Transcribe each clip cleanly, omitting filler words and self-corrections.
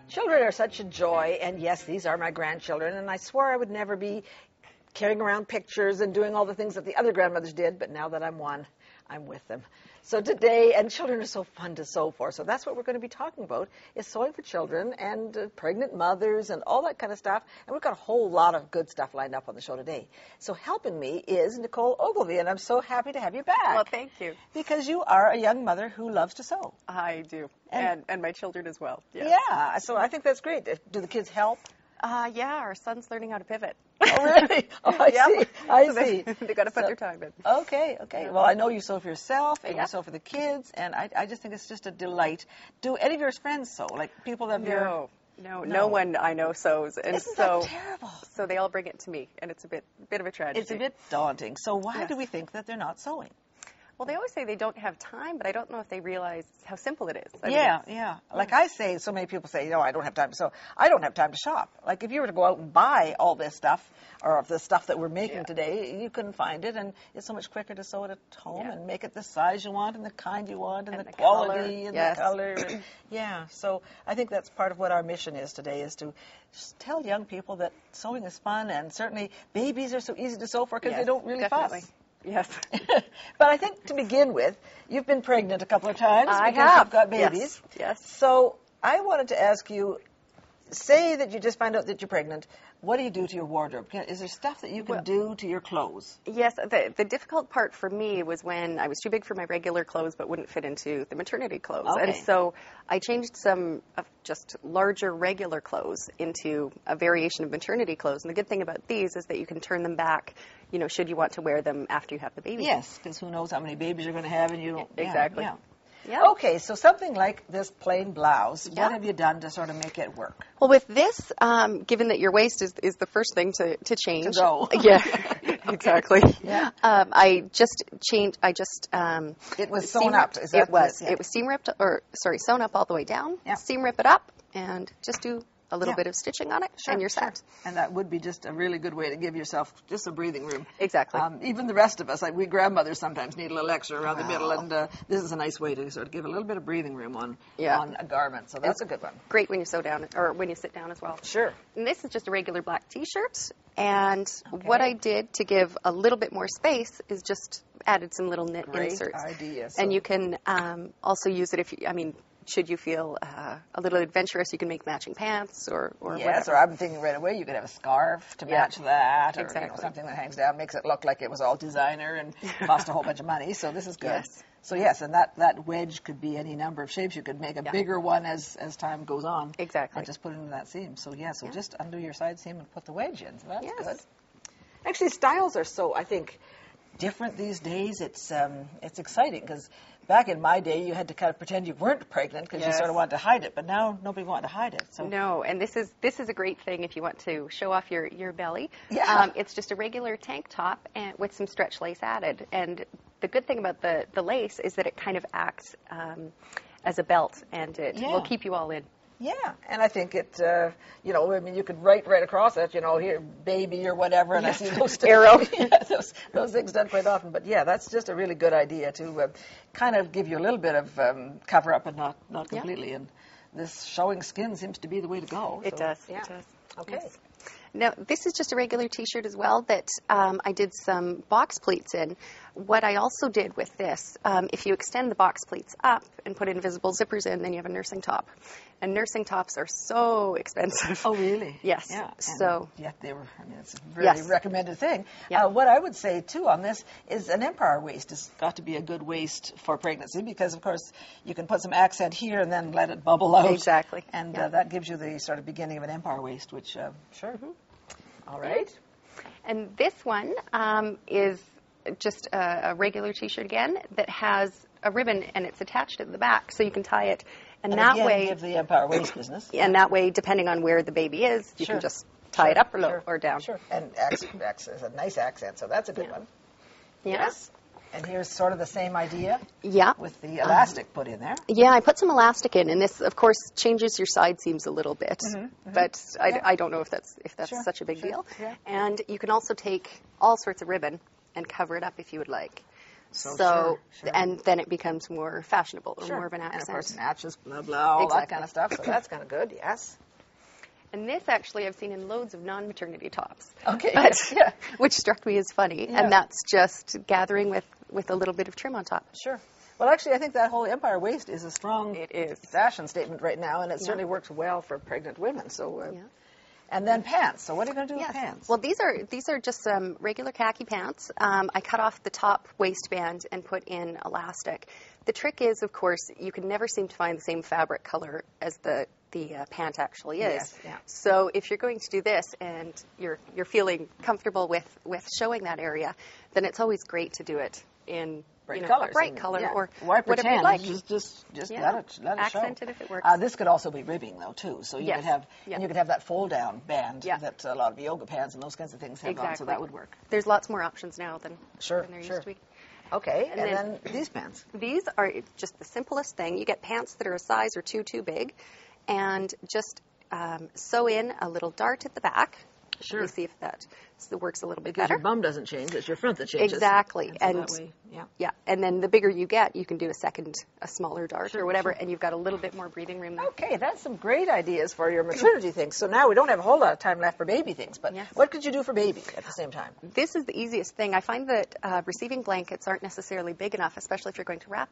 Children are such a joy, and yes, these are my grandchildren, and I swore I would never be carrying around pictures and doing all the things that the other grandmothers did, but now that I'm one, I'm with them. So today, and children are so fun to sew for, so that's what we're going to be talking about, is sewing for children and pregnant mothers and all that kind of stuff, and we've got a whole lot of good stuff lined up on the show today. So helping me is Nicole Ogilvie, and I'm so happy to have you back. Well, thank you. Because you are a young mother who loves to sew. I do, and my children as well. Yes. Yeah, so I think that's great. Do the kids help? Yeah, our son's learning how to pivot. Oh, really? Oh, I see. I see. They got to put their time in. Okay. Well, I know you sew for yourself and you sew for the kids, and I just think it's just a delight. Do any of your friends sew? Like people that No one I know sews, and Isn't that terrible? So they all bring it to me, and it's a bit of a tragedy. It's a bit daunting. So why do we think that they're not sewing? Well, they always say they don't have time, but I don't know if they realize how simple it is. Yeah. Like I say, so many people say, I don't have time to sew. I don't have time to shop. Like if you were to go out and buy all this stuff, or the stuff that we're making today, you couldn't find it, and it's so much quicker to sew it at home and make it the size you want and the kind you want and the quality and the color. And, so I think that's part of what our mission is today, is to just tell young people that sewing is fun, and certainly babies are so easy to sew for because they don't really fuss. Yes. But I think to begin with, you've been pregnant a couple of times. I because have. You've got babies. Yes. So I wanted to ask you, say that you just find out that you're pregnant. What do you do to your wardrobe? Is there stuff that you can do to your clothes? Yes. The difficult part for me was when I was too big for my regular clothes but wouldn't fit into the maternity clothes. Okay. And so I changed some of just larger regular clothes into a variation of maternity clothes. And the good thing about these is that you can turn them back, should you want to wear them after you have the baby. Yes, because who knows how many babies you're going to have, and you don't. Exactly. Yeah. Okay, so something like this plain blouse, what have you done to sort of make it work? Well, with this, given that your waist is the first thing to change. To go. Yeah, exactly. Yeah. I just changed, it was sewn up, is that it was. It was sewn up all the way down, seam rip it up, and just do a little bit of stitching on it, and you're set. And that would be just a really good way to give yourself just a breathing room. Exactly. Even the rest of us, like we grandmothers sometimes need a little extra around the middle, and this is a nice way to sort of give a little bit of breathing room on a garment. So that's a good one. Great when you sew down, or when you sit down as well. Sure. And this is just a regular black T-shirt, and what I did to give a little bit more space is just added some little knit inserts. Great idea. And you can also use it should you feel a little adventurous, you can make matching pants or whatever. Or I'm thinking right away you could have a scarf to match that, or something that hangs down, makes it look like it was all designer and cost a whole bunch of money. So this is good. Yes. So yes, and that wedge could be any number of shapes. You could make a bigger one as time goes on. Exactly. And just put it in that seam. So just undo your side seam and put the wedge in. So that's good. Yes. Actually, styles are so, I think, different these days. It's exciting because back in my day, you had to kind of pretend you weren't pregnant because you sort of wanted to hide it. But now nobody wanted to hide it. So. No, and this is a great thing if you want to show off your belly. Yeah. It's just a regular tank top and with some stretch lace added. And the good thing about the lace is that it kind of acts as a belt, and it will keep you all in. Yeah, and I think it, you could write right across it, here, baby or whatever, and I see those arrow. those things done quite often. But yeah, that's just a really good idea to kind of give you a little bit of cover up, and not completely. And this showing skin seems to be the way to go. It does. Yeah. It does. Okay. Yes. Now, this is just a regular T-shirt as well that I did some box pleats in. What I also did with this, if you extend the box pleats up and put invisible zippers in, then you have a nursing top. And nursing tops are so expensive. Oh, really? Yes. Yeah. So. Yet it's a very recommended thing. Yeah. What I would say, too, on this is an empire waist has got to be a good waist for pregnancy because, of course, you can put some accent here and then let it bubble out. Exactly. And that gives you the sort of beginning of an empire waist, which, sure. Mm-hmm. All right. And this one is just a regular T-shirt again that has a ribbon and it's attached at the back, so you can tie it. And that again, way, give the empire waist business. And that way, depending on where the baby is, you can just tie it up or down. Sure. And accent is a nice accent, so that's a good one. Yeah. Yes. And here's sort of the same idea. Yeah. With the elastic put in there. Yeah, I put some elastic in, and this, of course, changes your side seams a little bit. Mm-hmm. But I don't know if that's such a big deal. Yeah. And you can also take all sorts of ribbon and cover it up if you would like. So and then it becomes more fashionable or Sure. more of an accent. And of course, matches, blah, blah, all that kind of stuff. So that's kind of good, yes. And this actually I've seen in loads of non-maternity tops. Okay. But, Yeah. which struck me as funny. Yeah. And that's just gathering with a little bit of trim on top. Sure. Well, actually, I think that whole empire waist is a strong fashion statement right now, and it certainly works well for pregnant women. So, and then pants. So what are you going to do with pants? Well, these are just some regular khaki pants. I cut off the top waistband and put in elastic. The trick is, of course, you can never seem to find the same fabric color as the pant actually is. Yes, yeah. So if you're going to do this and you're feeling comfortable with showing that area, then it's always great to do it in bright colors, a bright color, or why whatever pretend? You like. Just Yeah. let it show. Accent it if it works. This could also be ribbing though too. So you could have and you could have that fold down band that a lot of yoga pants and those kinds of things have on. So that would work. There's lots more options now than there used to be. Okay, and then these pants. These are just the simplest thing. You get pants that are a size or two too big, and just sew in a little dart at the back. Sure. Let me see if that works a little bit because better. Your bum doesn't change; it's your front that changes. Exactly, and that way, and then the bigger you get, you can do a smaller dart or whatever, and you've got a little bit more breathing room there. Okay, that's some great ideas for your maternity things. So now we don't have a whole lot of time left for baby things, but what could you do for baby at the same time? This is the easiest thing. I find that receiving blankets aren't necessarily big enough, especially if you're going to wrap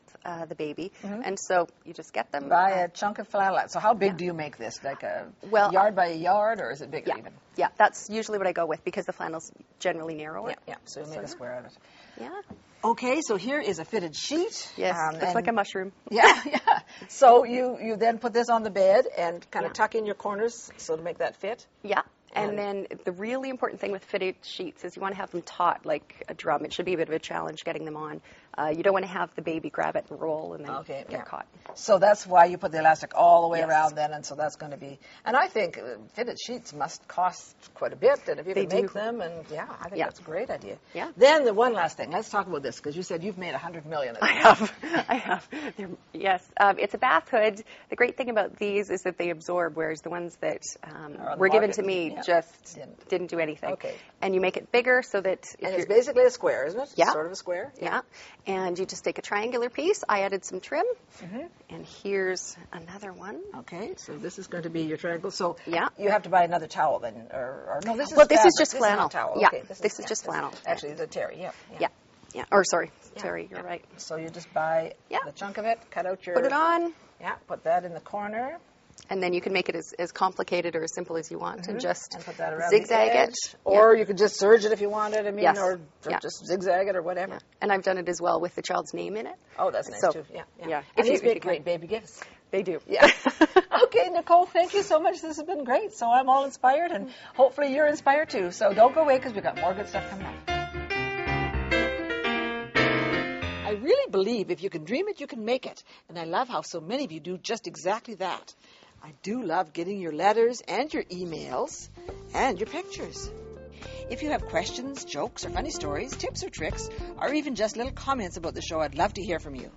the baby, and so you just get them. Buy a chunk of flannel. So how big do you make this? Like a yard by a yard, or is it bigger even? Yeah, that's usually what I go with because the flannel's generally narrower. Yeah, so you make a square out of it. Yeah. Okay, so here is a fitted sheet. Yes, it's like a mushroom. Yeah. So you then put this on the bed and kind of tuck in your corners so to make that fit. Yeah. And then the really important thing with fitted sheets is you want to have them taut like a drum. It should be a bit of a challenge getting them on. You don't want to have the baby grab it and roll and then get caught. So that's why you put the elastic all the way around then, and so that's going to be... And I think fitted sheets must cost quite a bit, and if you can make them, and I think that's a great idea. Yeah. Then the one last thing, let's talk about this, because you said you've made $100 million. I have. Yes. It's a bath hood. The great thing about these is that they absorb, whereas the ones that were given to me just didn't do anything. Okay. And you make it bigger so that... And it's basically a square, isn't it? Yeah. Sort of a square? Yeah. And you just take a triangular piece. I added some trim. And here's another one. Okay, so this is going to be your triangle. So you have to buy another towel then, or no, this is Well, this fabric. is just flannel. This is not towel. Yeah, okay, this is just flannel. Actually, the terry, Yeah. Or sorry, terry, you're right. So you just buy the chunk of it, cut out your... Put it on. Yeah, put that in the corner. And then you can make it as complicated or as simple as you want and just put that around zigzag the edge. it. Or you could just serge it if you wanted, or just zigzag it or whatever. Yeah. And I've done it as well with the child's name in it. Oh, that's nice too. Yeah. And these make great baby gifts. They do. Yeah. Okay, Nicole, thank you so much. This has been great. So I'm all inspired, and hopefully you're inspired too. So don't go away because we've got more good stuff coming up. I really believe if you can dream it, you can make it. And I love how so many of you do just exactly that. I do love getting your letters and your emails and your pictures. If you have questions, jokes, or funny stories, tips or tricks, or even just little comments about the show, I'd love to hear from you.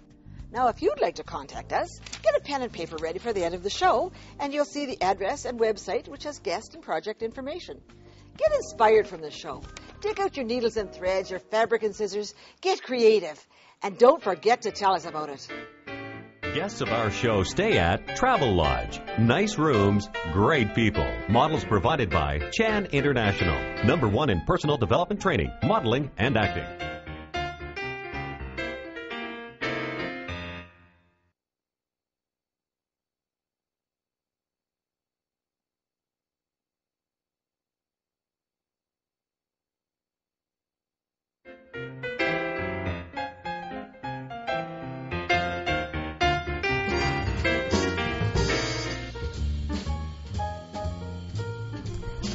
Now, if you'd like to contact us, get a pen and paper ready for the end of the show, and you'll see the address and website, which has guest and project information. Get inspired from the show. Dig out your needles and threads, your fabric and scissors. Get creative. And don't forget to tell us about it. Guests of our show stay at Travel Lodge. Nice rooms, great people. Models provided by Chan International. #1 in personal development training, modeling, and acting.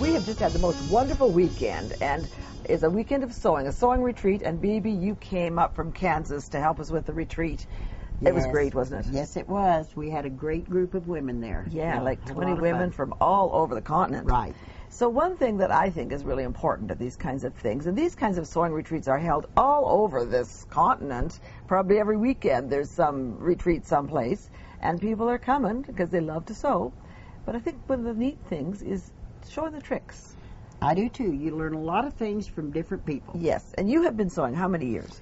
We have just had the most wonderful weekend, and it's a weekend of sewing, a sewing retreat, and Bebe, you came up from Kansas to help us with the retreat. Yes. It was great, wasn't it? Yes, it was. We had a great group of women there. Yeah, like 20 women from all over the continent. Right. So one thing that I think is really important at these kinds of things, and these kinds of sewing retreats are held all over this continent, probably every weekend there's some retreat someplace, and people are coming because they love to sew. But I think one of the neat things is showing the tricks. I do too. You learn a lot of things from different people. Yes, and you have been sewing how many years?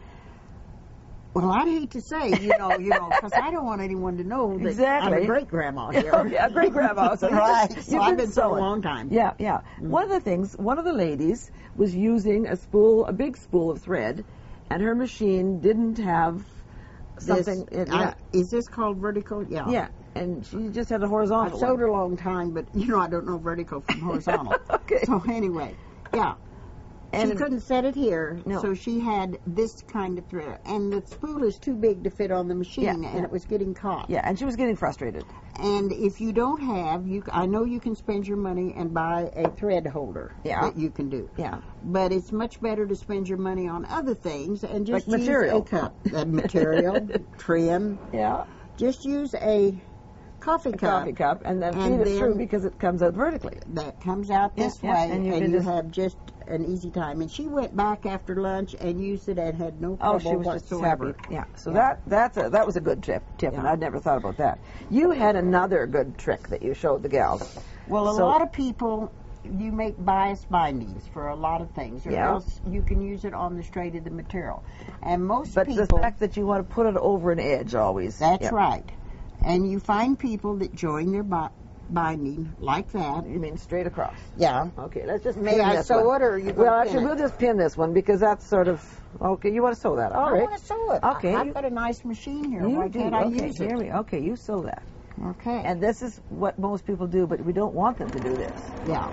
Well, I'd hate to say, because I don't want anyone to know that Exactly. I'm a great grandma here. Yeah, great grandma. So Right. So you've I've been so a sewing. long time. Yeah, yeah. One of the things, one of the ladies was using a big spool of thread, and her machine didn't have something. Is this called vertical? Yeah. Yeah, and she just had a horizontal. I've sewed a long time, but I don't know vertical from horizontal. Okay. So anyway, yeah. And she couldn't set it here, No. so she had this kind of thread. And the spool is too big to fit on the machine, Yeah, and yeah. it was getting caught. Yeah, and she was getting frustrated. And if you don't have, I know you can spend your money and buy a thread holder that you can do. Yeah. But it's much better to spend your money on other things and just Like use material. a cup. Material, trim. Yeah. Just use a coffee cup. And then And feed it then- through because it comes out vertically. That comes out this Yeah, way, and you and can you just- have just an easy time. And she went back after lunch and used it and had no Oh, trouble she was just whatsoever. happy. Yeah. So that was a good tip, and I'd never thought about that. You had another good trick that you showed the gals. Well, a So- lot of people, you make bias bindings for a lot of things, or else you can use it on the straight of the material. And most But people... the fact that you want to put it over an edge always. That's Yep. right. And you find people that join their binding like that. You mean straight across? Yeah. Okay, let's just May pin I this sew one. it, or are you going Well, to actually, pin we'll it? just pin this one because that's sort of... Okay, you want to sew that. All I right. want to sew it. Okay. I've got a nice machine here. You Why do. can't I Okay, use here it? okay, you sew that. Okay. And this is what most people do, but we don't want them to do this. Yeah.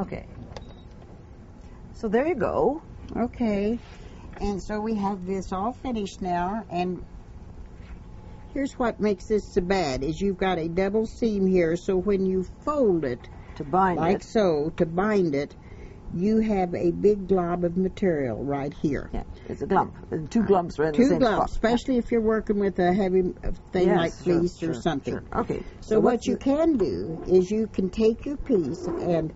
Okay. So there you go. Okay. And so we have this all finished now, and here's what makes this so bad, is you've got a double seam here, so when you fold it, To bind like it. so, to bind it, you have a big glob of material right here. Yeah, it's a glump. And two glumps are in the Two same globs, spot. especially if you're working with a heavy thing Yes, like sure, fleece or sure, something. sure. Okay. So what what's you can do is you can take your piece and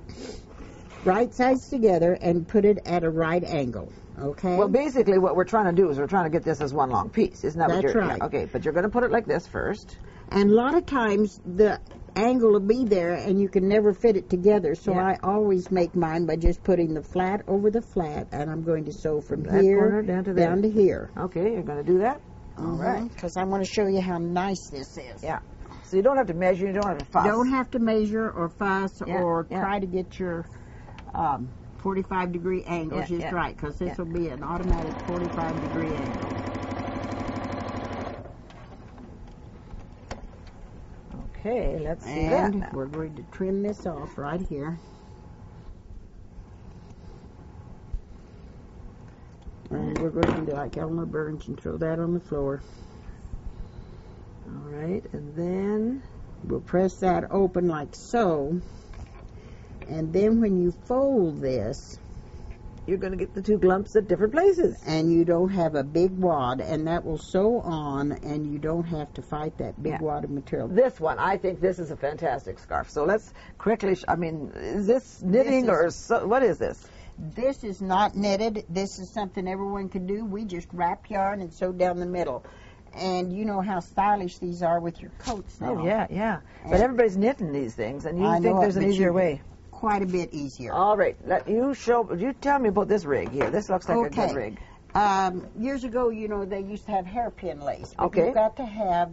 right sides together and put it at a right angle. Okay? Well, basically, what we're trying to do is we're trying to get this as one long piece. Isn't that what That's you're... right. Yeah, okay, but you're going to put it like this first. And a lot of times the angle will be there and you can never fit it together. So Yeah. I always make mine by just putting the flat over the flat, and I'm going to sew from That here corner down to there. down to here. Okay, you're going to do that? All right. Because I want to show you how nice this is. Yeah. So you don't have to measure, you don't have to fuss. Don't have to measure or fuss Yeah, or yeah. try to get your 45-degree angle Yeah, just yeah. right, because this will be an automatic 45-degree angle. Okay, let's see And that now. we're going to trim this off right here. And we're going to do like Elmer Burns and throw that on the floor. All right, and then... We'll press that open like so. And then when you fold this, You're going to get the two glumps at different places. and you don't have a big wad, and that will sew on, and you don't have to fight that big Yeah. wad of material. This one, I think this is a fantastic scarf. So let's quickly... is this knitting what is this? This is not knitted. This is something everyone can do. We just wrap yarn and sew down the middle. And you know how stylish these are with your coats now. Oh, yeah, yeah. But And- everybody's knitting these things, and you I think know it, there's an but easier you- way. Quite a bit easier. All right, you tell me about this rig here. This looks like a good rig. Years ago, they used to have hairpin lace. But Okay. you've got to have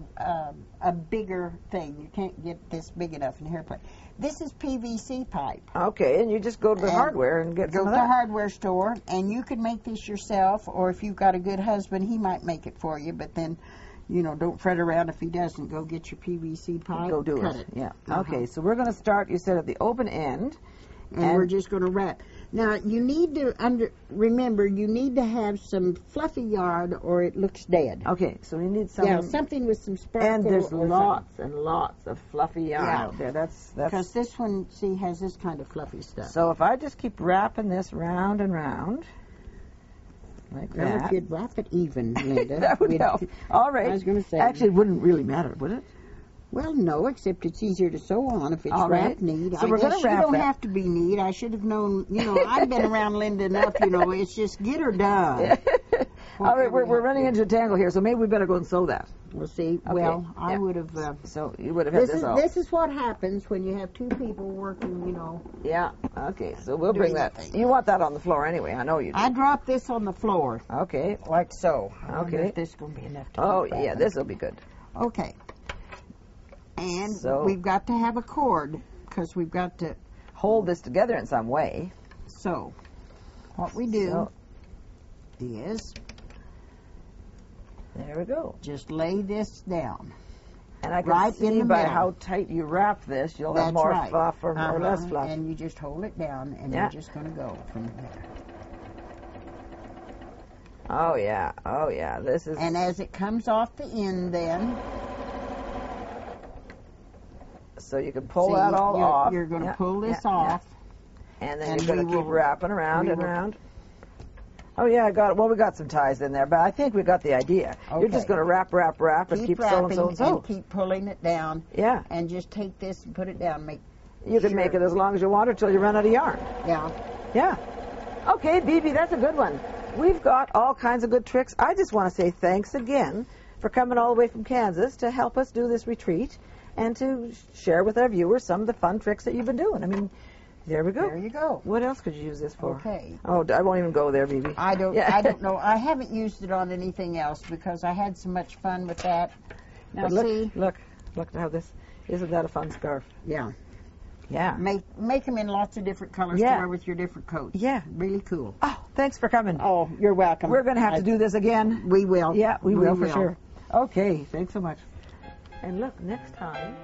a bigger thing. You can't get this big enough in hairpin. This is PVC pipe. Okay, and you just go to the And hardware and get Go some to of the that. hardware store, and you can make this yourself, or if you've got a good husband, he might make it for you, but then, don't fret around if he doesn't. Go get your PVC pipe. Go do cut it. it. Yeah. Uh-huh. Okay, so we're going to start, you said, at the open end. And we're just going to wrap. Now, you need to remember, you need to have some fluffy yarn, or it looks dead. Okay, so you need some... Yeah, something with some sparkle. And there's or lots and lots of fluffy yarn Yeah. out there. That's because this one, see, has this kind of fluffy stuff. So if I just keep wrapping this round and round, like Well, that. if you'd wrap it even, Linda. That would help. All right. I was going to say. Actually, it wouldn't really matter, would it? Well, no, except it's easier to sew on if it's All right. wrapped neat. So we're I guess gonna wrap you don't that. have to be neat. I should have known. I've been around Linda enough. It's just get her done. All right, we're running into a tangle here, so maybe we better go and sew that. We'll see. Okay, Well, I yeah. would have. So you would have had this all. This is what happens when you have two people working, you know. Yeah, okay, so we'll bring Doing that. nothing. You want that on the floor anyway, I know you do. I drop this on the floor, Okay. like so. I wonder Okay. if this is going to be enough to Oh, put back yeah, in. this will be good. Okay. And So- we've got to have a cord, because we've got to... Hold this together in some way. So, what we do So- is There we go. just lay this down. And I can Right see in the by middle. how tight you wrap this, you'll have That's more right. fluff or less fluff. And you just hold it down, and Yeah. you're just going to go from there. Oh, yeah. Oh, yeah. This is... And as it comes off the end, then... So you can pull see, that all off. You're going to Yeah, pull this yeah, off. yeah. And then and you're going we to keep will- wrapping around we and will- around. Oh, yeah, I got it. Well, we got some ties in there, but I think we got the idea. You're Okay. just going to wrap, and keep so and wrapping so and so. and keep pulling it down. Yeah. And just take this and put it down. You can make it as long as you want until you run out of yarn. Yeah. Yeah. Okay, Bebe, that's a good one. We've got all kinds of good tricks. I just want to say thanks again for coming all the way from Kansas to help us do this retreat and to share with our viewers some of the fun tricks that you've been doing. I mean, there we go. There you go. What else could you use this for? Okay. Oh, I won't even go there, Bebe. I don't Yeah. know. I haven't used it on anything else because I had so much fun with that. Now But look, see, look how this, isn't that a fun scarf? yeah, Yeah. make them in lots of different colors Yeah. to wear with your different coats. Yeah. Really cool. Oh, thanks for coming. Oh, you're welcome. We're going to have to do this again. We will. Yeah, we will for sure. Okay, thanks so much. And look, next time.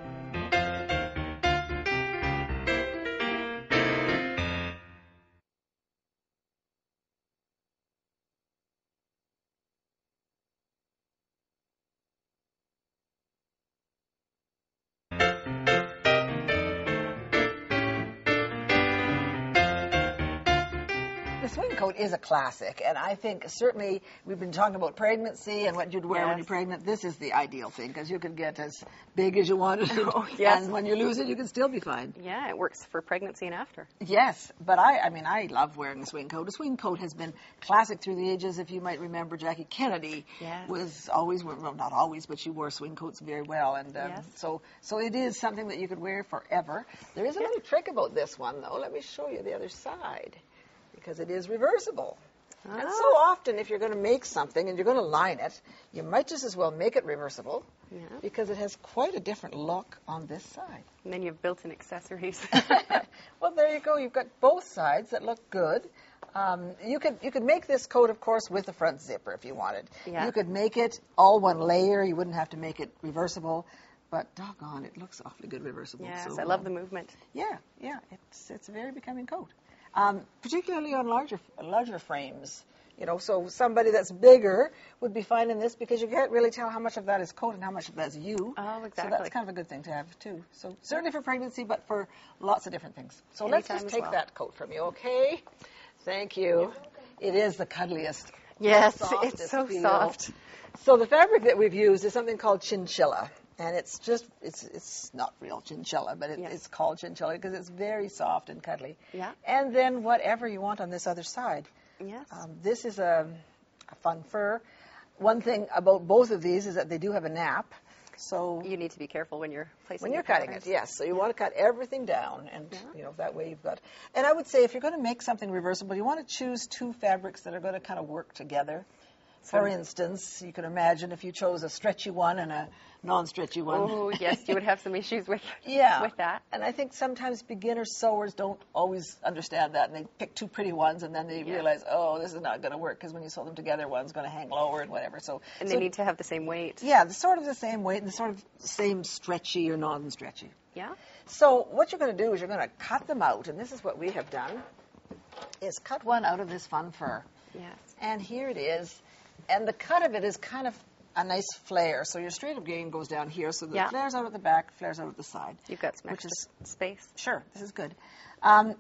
The swing coat is a classic, and I think certainly we've been talking about pregnancy and what you'd wear when Yes. you're pregnant. This is the ideal thing because you can get as big as you wanted to, Oh, yes. and when you lose it, you can still be fine. Yeah, it works for pregnancy and after. Yes, but I mean, I love wearing a swing coat. A swing coat has been classic through the ages. If you might remember, Jackie Kennedy Yes. was always, well, not always, but she wore swing coats very well, and Yes. so it is something that you could wear forever. There is a little trick about this one, though. Let me show you the other side, because it is reversible. And so often, if you're going to make something and you're going to line it, you might just as well make it reversible, Yeah. because it has quite a different look on this side. And then you have built-in accessories. Well, there you go. You've got both sides that look good. You could make this coat, of course, with the front zipper if you wanted. Yeah. You could make it all one layer. You wouldn't have to make it reversible. But doggone, it looks awfully good reversible. Yes, So, I love the movement. Yeah, it's a very becoming coat, particularly on larger frames. You know, so somebody that's bigger would be fine in this because you can't really tell how much of that is coat and how much of that is you. Oh, exactly. So that's kind of a good thing to have too. So certainly for pregnancy, but for lots of different things. So let's Anytime just as take well. that coat from you, okay? Thank you. It is the cuddliest. Yes, softest it's so feel. soft. So the fabric that we've used is something called chinchilla. And it's just, it's not real chinchilla, but Yes. it's called chinchilla because it's very soft and cuddly. Yeah. And then whatever you want on this other side. Yes. This is a fun fur. One thing about both of these is that they do have a nap. So You need to be careful when you're placing when you're your cutting patterns. it, yes. So you want to cut everything down, and Yeah. that way you've got. And I would say if you're going to make something reversible, you want to choose two fabrics that are going to kind of work together. For instance, you can imagine if you chose a stretchy one and a non-stretchy one. Oh, yes, you would have some issues with with that. And I think sometimes beginner sewers don't always understand that, and they pick two pretty ones, and then they realize, oh, this is not going to work, because when you sew them together, one's going to hang lower and whatever. And they need to have the same weight. Yeah, sort of the same weight and the sort of same stretchy or non-stretchy. Yeah. So what you're going to do is you're going to cut them out, and this is what we have done, is cut one out of this fun fur. Yes. And here it is. And the cut of it is kind of a nice flare. So your straight of gain goes down here, so the flares out at the back, flares out at the side. You've got some extra space. Sure, this is good.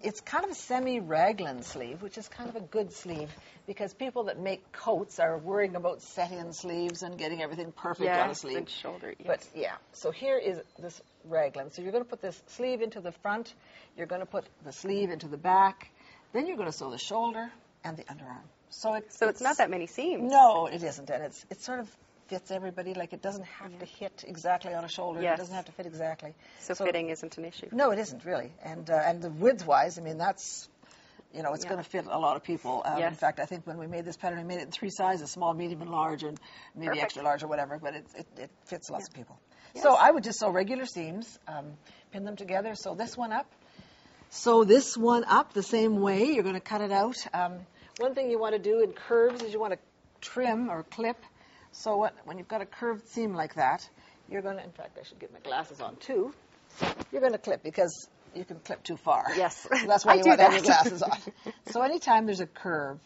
It's kind of a semi-raglan sleeve, which is kind of a good sleeve, because people that make coats are worrying about set-in sleeves and getting everything perfect on a sleeve. And shoulder. Yes. But yeah, so here is this raglan. So you're going to put this sleeve into the front, you're going to put the sleeve into the back, then you're going to sew the shoulder and the underarm. So it's not that many seams. No, it isn't, and it's sort of fits everybody. Like, it doesn't have to hit exactly on a shoulder. Yes. It doesn't have to fit exactly. So fitting isn't an issue. No, it isn't really. And the width-wise, I mean, that's, it's going to fit a lot of people. Yes. In fact, I think when we made this pattern, we made it in 3 sizes, small, medium, and large, and maybe Perfect. extra large or whatever, but it fits lots of people. Yes. So I would just sew regular seams, pin them together, sew this one up. Sew this one up the same way. You're going to cut it out. One thing you want to do in curves is you want to trim or clip. So when you've got a curved seam like that, you're going to, in fact, I should get my glasses on too. You're going to clip because you can clip too far. Yes. So that's why I you do want to have that. your glasses on. So anytime there's a curve,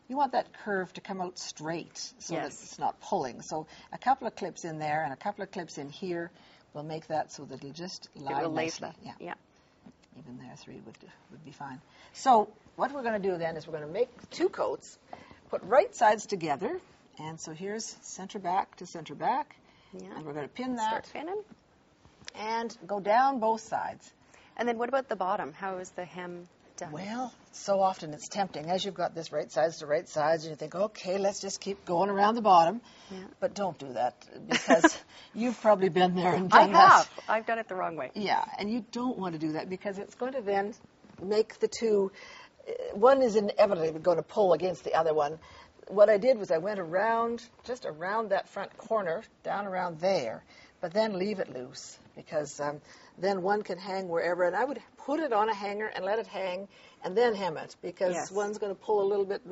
you want that curve to come out straight so that it's not pulling. So a couple of clips in there and a couple of clips in here will make that so that it'll just lie nicely. Yeah. Even there, 3 would be fine. So what we're going to do then is we're going to make 2 coats, put right sides together, and so here's center back to center back, and we're going to pin that, Start pinning. and go down both sides. And then what about the bottom? How is the hem done? Well, so often it's tempting. As you've got this right sides to right sides, and you think, okay, let's just keep going around the bottom. Yeah. But don't do that, because you've probably been there and done I that. have. I've done it the wrong way. Yeah, and you don't want to do that, because it's going to then make the two, one is inevitably going to pull against the other one. What I did was I went around, just around that front corner, down around there, but then leave it loose, because then one can hang wherever. And I would put it on a hanger and let it hang and then hem it, because one's going to pull a little bit.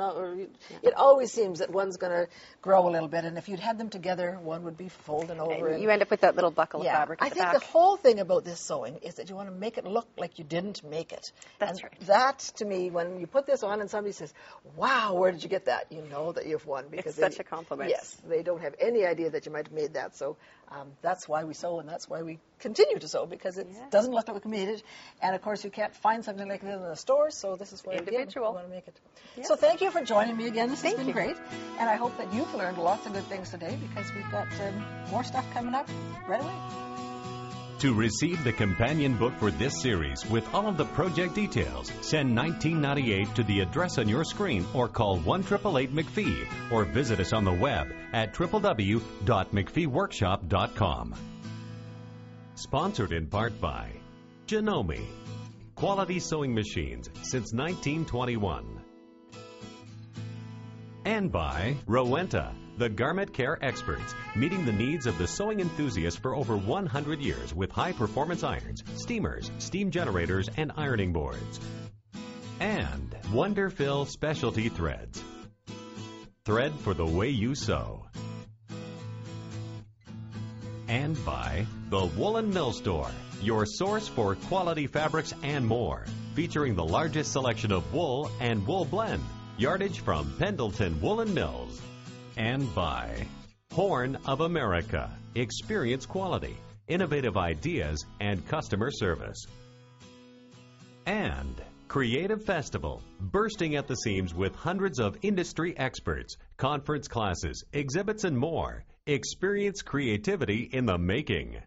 It always seems that one's going to grow a little bit, and if you'd had them together, one would be folding over. And you end up with that little buckle of fabric at the back. I think the whole thing about this sewing is that you want to make it look like you didn't make it. That's and right. That, to me, when you put this on and somebody says, wow, where did you get that? You know that you've won. Because it's such a compliment. Yes, they don't have any idea that you might have made that. So that's why we sew, and that's why we continue to sew, because it doesn't look like we made it. And, of course, you can't find something like this in the store, so this is where you want to make it. Yes. So thank you for joining me again. This has been great. And I hope that you've learned lots of good things today, because we've got more stuff coming up right away. To receive the companion book for this series with all of the project details, send $19.98 to the address on your screen, or call 1-888-MacPhee, or visit us on the web at www.MacPheeWorkshop.com. Sponsored in part by Janome, quality sewing machines since 1921. And by Rowenta, the garment care experts, meeting the needs of the sewing enthusiast for over 100 years with high-performance irons, steamers, steam generators, and ironing boards. And Wonderfill Specialty Threads, thread for the way you sew. And by the Woolen Mill Store, your source for quality fabrics and more, featuring the largest selection of wool and wool blend, yardage from Pendleton Woolen Mills. And by Horn of America, experience quality, innovative ideas, and customer service. And Creative Festival, bursting at the seams with hundreds of industry experts, conference classes, exhibits, and more. Experience creativity in the making.